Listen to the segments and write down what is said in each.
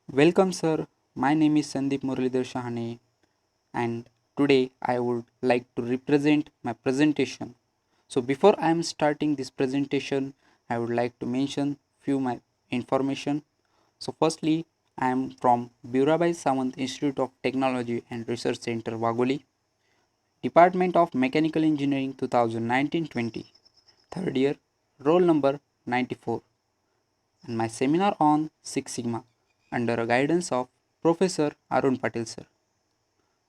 Welcome, sir. My name is Sandeep Muralidhar Shahane, and today I would like to represent my presentation. So, before I am starting this presentation, I would like to mention few my information. So, firstly, I am from Birabai Sawant Institute of Technology and Research Center, Wagoli, Department of Mechanical Engineering 2019-20, third year, roll number 94, and my seminar on Six Sigma under a guidance of Professor Arun Patil sir.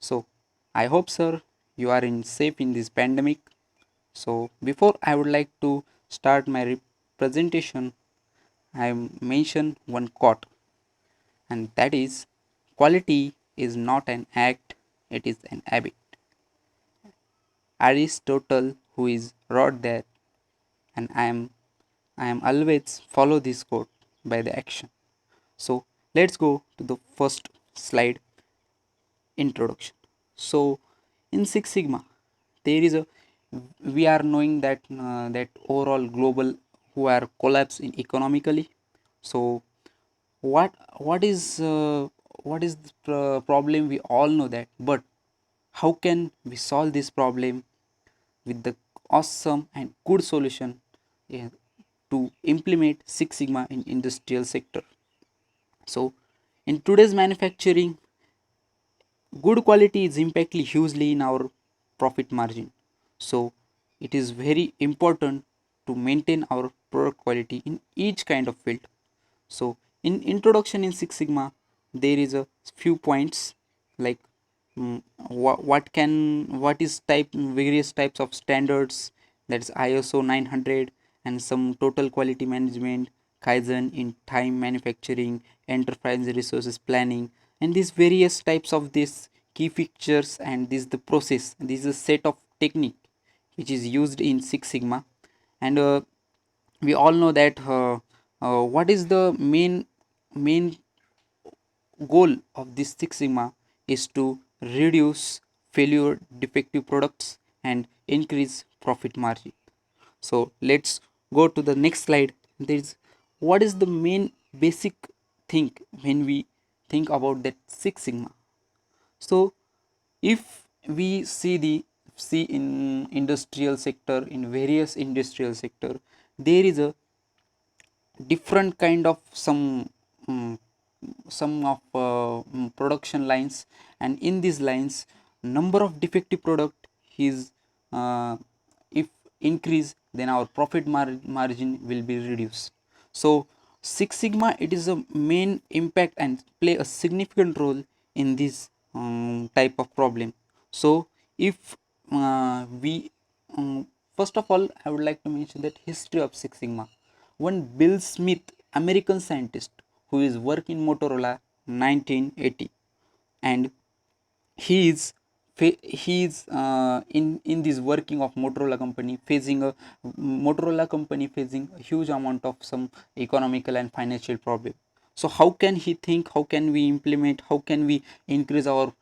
So I hope sir you are in safe in this pandemic. So before I would like to start my presentation, I mention one quote, and that is, quality is not an act, it is an habit. Aristotle who is wrote that, and I am always follow this quote by the action. So let's go to the first slide, introduction. So in Six Sigma, there is a we are knowing that that overall global who are collapsing economically. So what what is what is the problem? We all know that, but how can we solve this problem with the awesome and good solution, yeah, to implement Six Sigma in industrial sector? So in today's manufacturing, good quality is impactful hugely in our profit margin. So it is very important to maintain our product quality in each kind of field. So in introduction in Six Sigma, there is a few points like, what is type various types of standards, that's ISO 900, and some total quality management, Kaizen in time manufacturing, enterprise resources planning, and these various types of these key features, and this the process. This is a set of technique which is used in Six Sigma, and we all know that what is the main goal of this Six Sigma is to reduce failure defective products and increase profit margin. So let's go to the next slide. There is, what is the main basic thing when we think about that Six Sigma? So if we see in industrial sector, in various industrial sector, there is a different kind of um, some of production lines, and in these lines number of defective product is, if increase, then our profit margin will be reduced. So Six Sigma, it is a main impact and play a significant role in this type of problem. So if we first of all, I would like to mention that history of Six Sigma. One Bill Smith, American scientist who is working Motorola 1980, and he is in this working of Motorola company facing a huge amount of some economical and financial problem. So how can he think, how can we implement, how can we increase our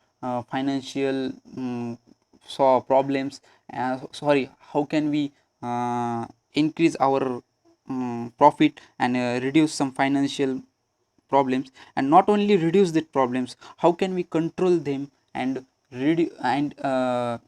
financial problems, sorry, how can we increase our profit and reduce some financial problems, and not only reduce the problems, how can we control them and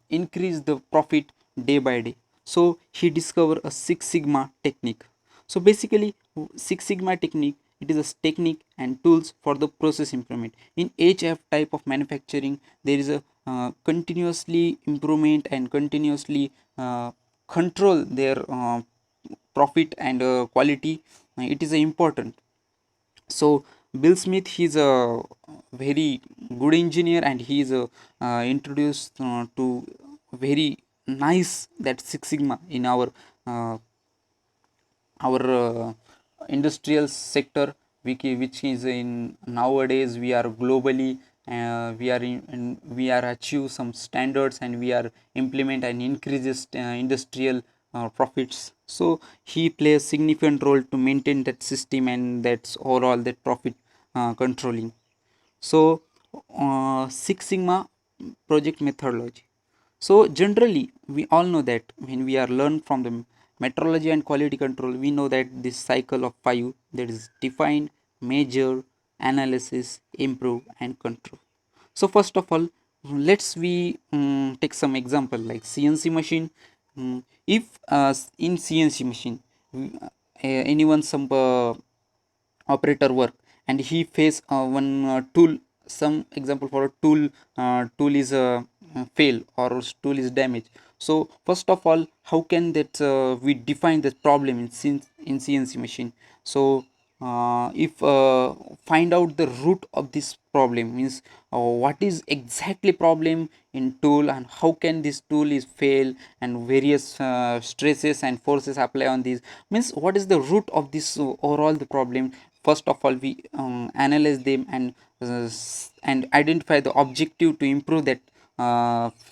increase the profit day by day? So he discovered a Six Sigma technique. So basically, Six Sigma technique, it is a technique and tools for the process improvement in HF type of manufacturing. There is a continuously improvement and continuously control their profit and quality. It is important. So Bill Smith, he's a very good engineer, and he is introduced to very nice that Six Sigma in our industrial sector, which is in nowadays we are globally, we are achieve some standards, and we are implement and increases industrial profits. So he plays significant role to maintain that system, and that's overall that profit controlling. So Six Sigma project methodology. So generally, we all know that when we are learned from the metrology and quality control, we know that this cycle of five, that is define, measure, analysis, improve, and control. So first of all, let's we take some example like CNC machine. If in CNC machine, anyone some operator work and he face one tool, some example for a tool is fail or tool is damaged. So first of all, how can that we define the problem in CNC machine? So if find out the root of this problem, means what is exactly problem in tool and how can this tool is fail, and various stresses and forces apply on this, means what is the root of this overall the problem. First of all, we analyze them and identify the objective to improve that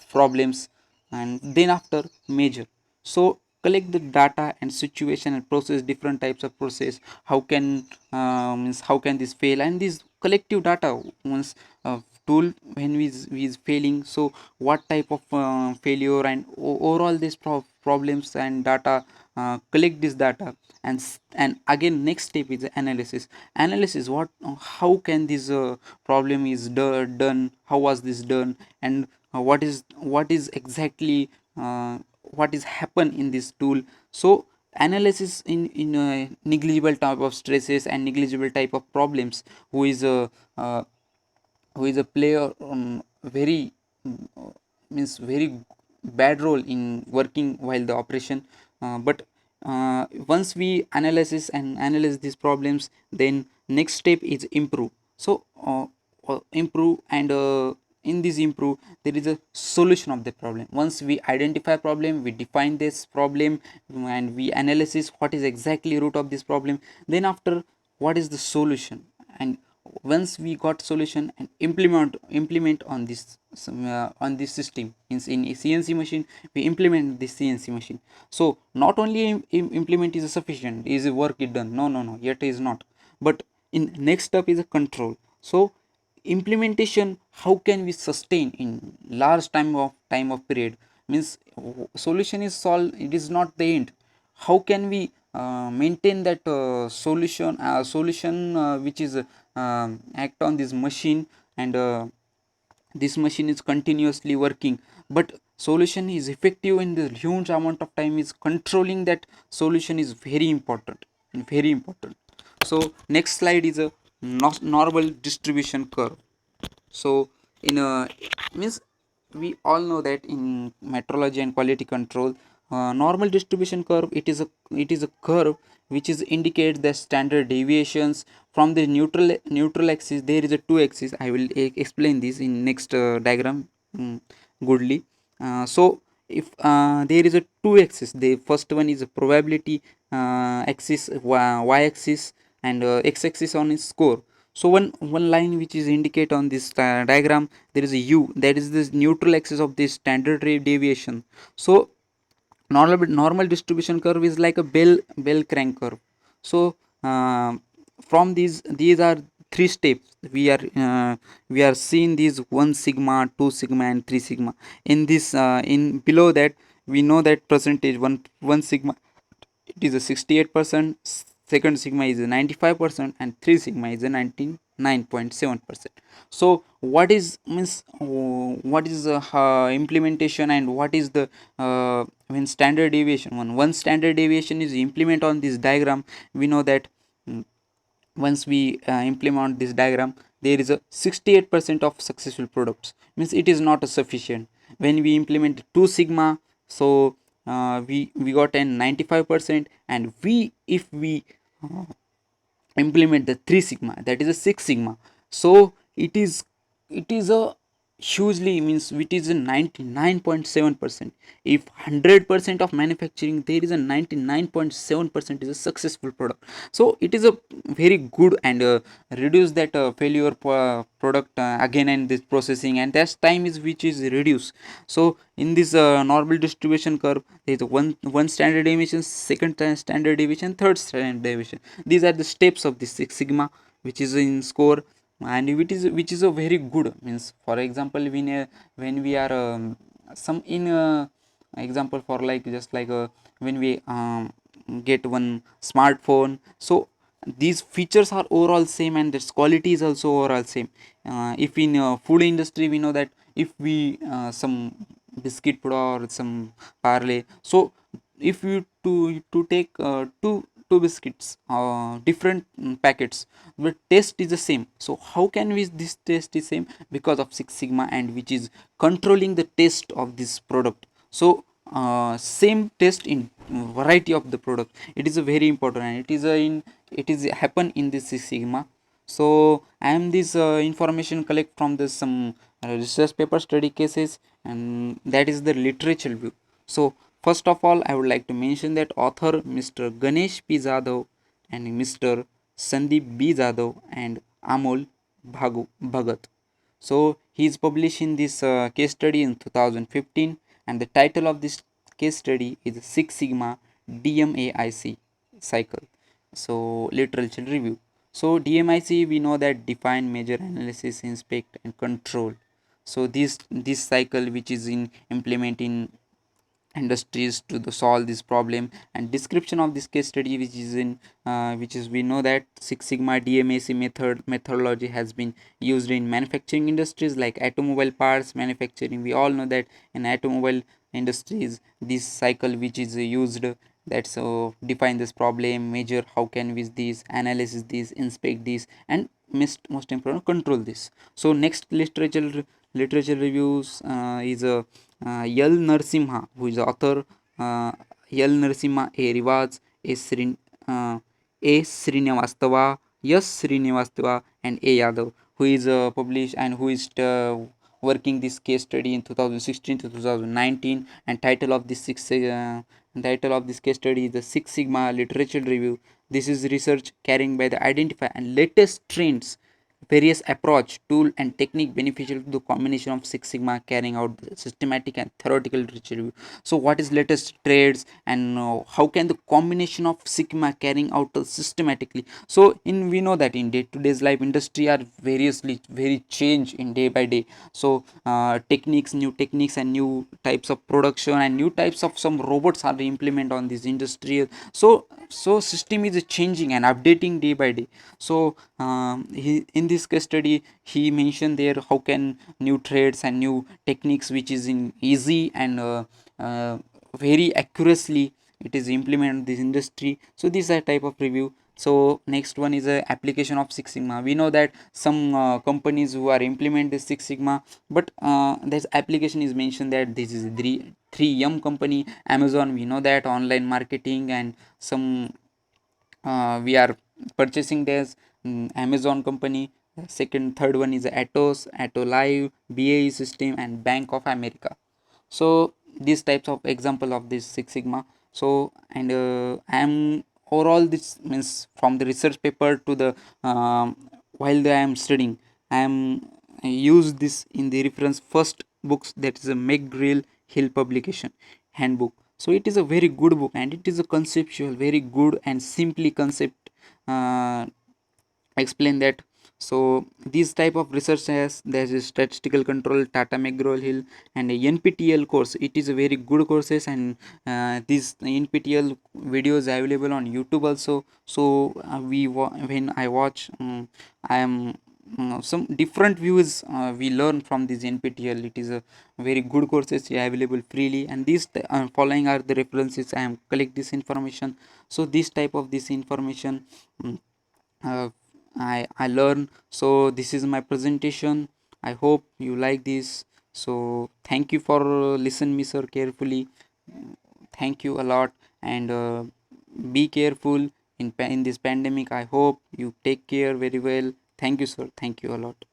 problems, and then after measure. So collect the data and situation and process different types of process. How can means how can this fail, and this collective data once tool when we is failing, so what type of failure and overall these problems and data, collect this data. And again next step is analysis what how can this problem is done, how was this done, and what is exactly what is happen in this tool. So analysis in negligible type of stresses and negligible type of problems, who is a player very means very bad role in working while the operation. But once we analyze these problems, then next step is improve. So improve, and in this improve there is a solution of the problem. Once we identify problem, we define this problem, and we analysis what is exactly root of this problem, then after what is the solution. And once we got solution and implement on this system, in a CNC machine, we implement this CNC machine. So not only implement is sufficient, is work it done, no, yet is not. But in next step is a control. So implementation, how can we sustain in large time of period, means solution is solved, it is not the end. How can we maintain that solution which is act on this machine, and this machine is continuously working, but solution is effective in the huge amount of time, is controlling that solution is very important and very important. So next slide is a normal distribution curve. So in a means we all know that in metrology and quality control, normal distribution curve, it is a curve which is indicate the standard deviations from the neutral axis. There is a two axis. I will explain this in next diagram goodly. So if there is a two axis, the first one is a probability axis, y axis, and x axis on its score. So one line which is indicate on this diagram, there is a u, that is this neutral axis of this standard deviation. So normal distribution curve is like a bell crank curve. So from these are three steps. We are seeing these 1 sigma, 2 sigma, and 3 sigma. In this in below that, we know that percentage, one sigma it is a 68%, second sigma is a 95%, and 3 sigma is a 99.7%. So what is means what is implementation, and what is the when standard deviation, one standard deviation is implement on this diagram, we know that mm, once we implement this diagram, there is a 68% of successful products, means it is not sufficient. When we implement 2 sigma, so we got a 95%, and we if we uh, implement the 3 sigma, that is a 6 sigma, so it is a hugely, means it is a 99.7%. If 100% of manufacturing, there is a 99.7% is a successful product. So it is a very good, and reduce that failure product again, and this processing, and that time is which is reduced. So in this normal distribution curve, there is a one standard deviation, second standard deviation, third standard deviation. These are the steps of this Six Sigma, which is in score, and which is a very good, means for example, when we are some in example for like just like when we get one smartphone. So these features are overall same and its quality is also overall same. If in food industry we know that if we some biscuit put or some parlay, so if you to take two biscuits different packets, but taste is the same. So how can we this taste is same? Because of Six Sigma, and which is controlling the taste of this product. So same taste in variety of the product, it is a very important, and it is happen in this Six Sigma. So I am this information collect from this some research paper study cases, and that is the literature view. So first of all, I would like to mention that author Mr. Ganesh P. Jadhav and Mr. Sandeep B. Jadhav and Amol Bhagat. So he is publishing this case study in 2015, and the title of this case study is Six Sigma DMAIC cycle. So literature review. So DMIC we know that define, measure, analysis, inspect, and control. So this cycle which is in implement in industries to the solve this problem, and description of this case study which is in which is we know that Six Sigma DMAC methodology has been used in manufacturing industries like automobile parts manufacturing. We all know that in automobile industries this cycle which is used, that so define this problem, measure how can we this, analysis this, inspect this, and most important control this. So next literature reviews is a L. Narasimha, who is the author, L. Narasimha, A. Rivaz, A. Srinivastava, S. Srinivastava, and A. Yadav, who is published and who is working this case study in 2016 to 2019. And title of this case study is the Six Sigma Literature Review. This is research carrying by the identify and latest trends, various approach, tool, and technique beneficial to the combination of Six Sigma, carrying out the systematic and theoretical literature review. So what is latest trades, and how can the combination of Sigma carrying out systematically? So in we know that in day to day's life industry are variously very change in day by day. So techniques, new techniques, and new types of production, and new types of some robots are implemented on this industry. So system is changing and updating day by day. So he in this case study he mentioned there how can new trades and new techniques which is in easy and very accurately it is implemented in this industry. So these are type of review. So next one is a application of Six Sigma. We know that some companies who are implement this Six Sigma, but this application is mentioned that this is 3M company, Amazon, we know that online marketing, and some we are purchasing this Amazon company. Second, third one is Atos, Ato Live, BAE System, and Bank of America. So these types of example of this Six Sigma. So and I am overall this means from the research paper to the while I am studying, I use this in the reference first books, that is a McGraw Hill publication handbook. So it is a very good book, and it is a conceptual very good and simply concept uh, explain that. So these type of research has there's a statistical control Tata McGraw Hill and a NPTEL course. It is a very good courses, and these NPTEL videos available on YouTube also. So when I watch I am some different views we learn from this NPTEL. It is a very good courses available freely, and these following are the references I am collect this information. So this type of this information uh, I learn. So this is my presentation. I hope you like this. So thank you for listen me sir carefully. Thank you a lot, and be careful in this pandemic. I hope you take care very well. Thank you sir. Thank you a lot.